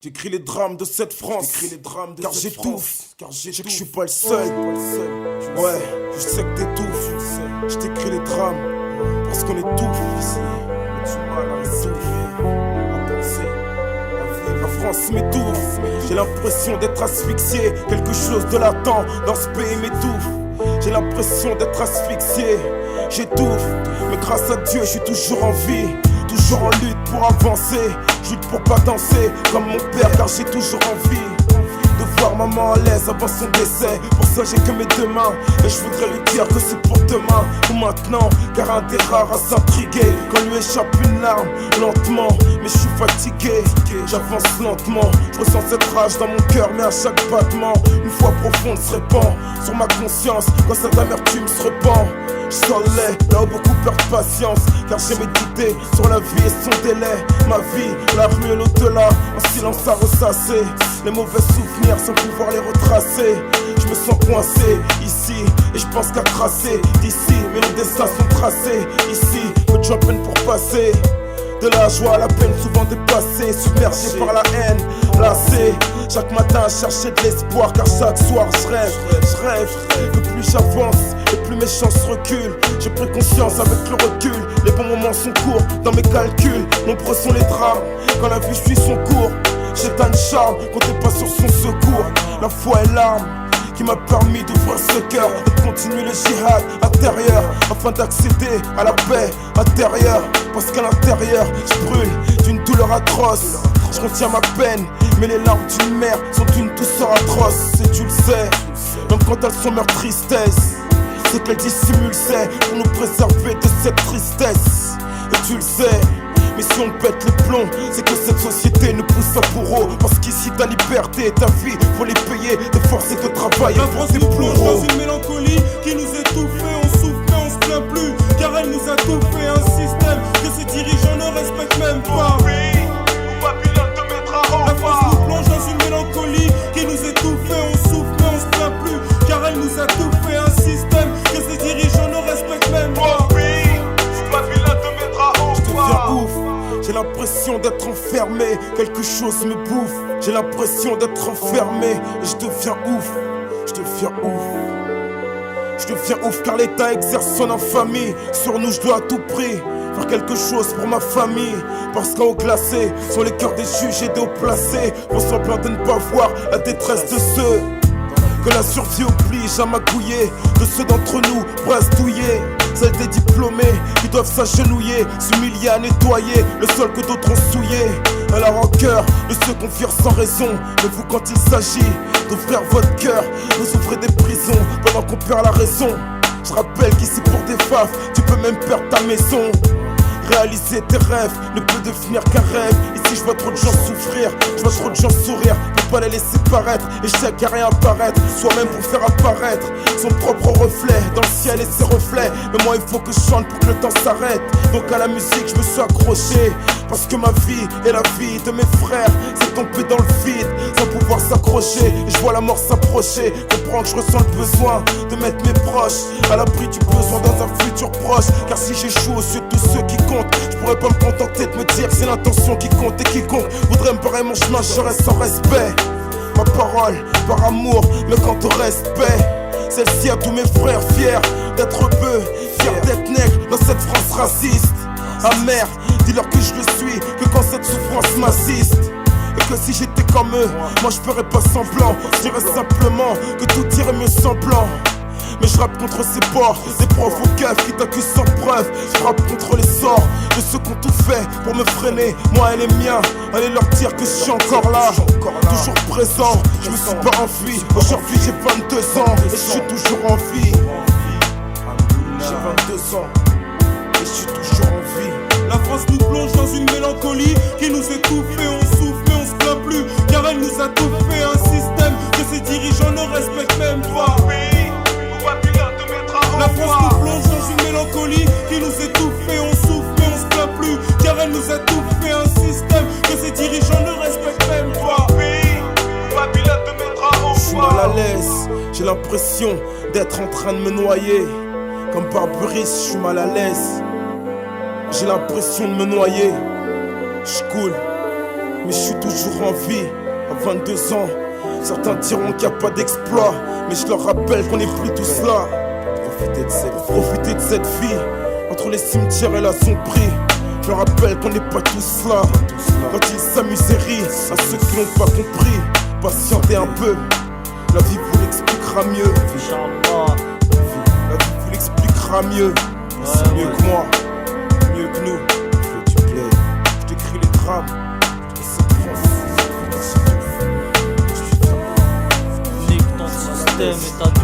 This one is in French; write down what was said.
J'écris les drames de cette France, car j'étouffe, je sais que je suis pas le seul. Ouais, je sais que t'étouffes, je t'écris les drames, parce qu'on étouffe ici. On a du mal à résoudre, à penser, à vivre. La France m'étouffe, j'ai l'impression d'être asphyxié, quelque chose de latent dans ce pays m'étouffe. J'ai l'impression d'être asphyxié, j'étouffe, mais grâce à Dieu je suis toujours en vie. Toujours en lutte pour avancer, je lutte pour pas danser comme mon père car j'ai toujours envie de voir maman à l'aise avant son décès. Pour ça j'ai que mes deux mains et je voudrais lui dire que c'est pour demain ou maintenant, car un des rares à s'intriguer quand lui échappe une larme lentement. Mais je suis fatigué, j'avance lentement, je ressens cette rage dans mon cœur mais à chaque battement une foi profonde se répand sur ma conscience quand cette amertume se répand. Je sors le lait, là où beaucoup perdent patience, car j'ai médité sur la vie et son délai. Ma vie, la rue et l'au-delà, en silence à ressasser les mauvais souvenirs sans pouvoir les retracer. Je me sens coincé ici, et je pense qu'à tracer d'ici. Mais nos destins sont tracés ici, peu de gens peine pour passer de la joie à la peine, souvent dépassé, submergé par la haine, lassé. Chaque matin à chercher de l'espoir, car chaque soir je rêve que plus j'avance et plus mes chances reculent. J'ai pris conscience avec le recul, les bons moments sont courts dans mes calculs. Nombreux sont les drames, quand la vie suit son cours. J'ai tant de charme, comptez pas sur son secours. La foi est l'arme qui m'a permis d'ouvrir ce cœur et de continuer le jihad intérieur afin d'accéder à la paix intérieure. Parce qu'à l'intérieur, je brûle d'une douleur atroce. Je retiens ma peine, mais les larmes d'une mère sont d'une douceur atroce. Et tu le sais, même quand elles sont meurent tristesse, c'est qu'elles dissimulent, c'est pour nous préserver de cette tristesse. Et tu le sais, mais si on pète les plombs, c'est que cette société nous pousse à bourreau. Parce qu'ici ta liberté et ta vie, faut les payer, de force et de travailler. La France nous plonge dans une mélancolie qui nous étouffe et on souffre mais on se plaint plus, car elle nous a tout fait un système que ses dirigeants ne respectent même pas. La France nous plonge dans une mélancolie qui nous étouffe et on souffre mais on se plaint plus, car elle nous a tout fait un système que ses dirigeants ne respectent même pas. J'ai l'impression d'être enfermé, quelque chose me bouffe. J'ai l'impression d'être enfermé et je deviens ouf. Je deviens ouf car l'État exerce son infamie. Sur nous je dois à tout prix faire quelque chose pour ma famille. Parce qu'en haut classé sont les cœurs des juges et des hauts placés, font semblant de ne pas voir la détresse de ceux que la survie oblige à magouiller, de ceux d'entre nous presque douillés. Celles des diplômés qui doivent s'agenouiller, s'humilier à nettoyer le sol que d'autres ont souillé. À la rancœur de ceux qu'on vire sans raison. Mais vous, quand il s'agit d'ouvrir votre cœur, vous ouvrez des prisons pendant qu'on perd la raison. Je rappelle qu'ici pour des faf, tu peux même perdre ta maison. Réaliser tes rêves ne peut devenir qu'un rêve. Ici je vois trop de gens souffrir, je vois trop de gens sourire pour pas les laisser paraître. Et je sais qu'à rien apparaître, soi-même pour faire apparaître son propre reflet dans le ciel et ses reflets. Mais moi il faut que je chante pour que le temps s'arrête. Donc à la musique je me suis accroché, parce que ma vie et la vie de mes frères s'est tombée dans le vide sans pouvoir s'accrocher. Et je vois la mort s'approcher, comprends que je ressens le besoin de mettre mes proches à l'abri du besoin dans un futur proche. Car si j'échoue aux yeux de tous ceux qui comptent, je pourrais pas me contenter de me dire que c'est l'intention qui compte. Et quiconque voudrait me barrer mon chemin, je reste sans respect. Ma parole par amour, mais quant au respect, celle-ci à tous mes frères fiers d'être peu, fiers d'être nègre dans cette France raciste. Amère, dis-leur que je le suis, que quand cette souffrance m'assiste. Et que si j'étais comme eux, moi je ferais pas semblant. Je dirais simplement que tout irait mieux semblant. Mais je rappe contre ces porcs, des profs au keuf qui t'accusent sans preuve. Je rappe contre les sorts de ceux qui ont tout fait pour me freiner, moi et les miens. Allez leur dire que je suis encore là, toujours présent. Je me suis pas enfui, aujourd'hui j'ai 22 ans et je suis toujours en vie. J'ai 22 ans et je suis toujours en vie. La France nous plonge dans une mélancolie qui nous étouffe et on souffre mais on se plaint plus, car elle nous a tout fait un système que ses dirigeants ne respectent même pas. La France nous plonge dans une mélancolie qui nous étouffe et on souffre mais on se plaint plus, car elle nous a tout fait un système que ses dirigeants ne respectent même pas. Je suis mal à l'aise, j'ai l'impression d'être en train de me noyer. Comme Barberis, je suis mal à l'aise. J'ai l'impression de me noyer. Je coule. mais je suis toujours en vie. À 22 ans, certains diront qu'il n'y a pas d'exploit, mais je leur rappelle qu'on n'est plus tous là. Profiter de cette vie, entre les cimetières et la sombrée. Je leur rappelle qu'on n'est pas tous là. Quand ils s'amusent et rient, à ceux qui n'ont pas compris, patientez un peu, la vie vous l'expliquera mieux. La vie vous l'expliquera mieux. C'est mieux que moi, mieux que nous. Je t'écris les drames de cette France. Nique ton système et ta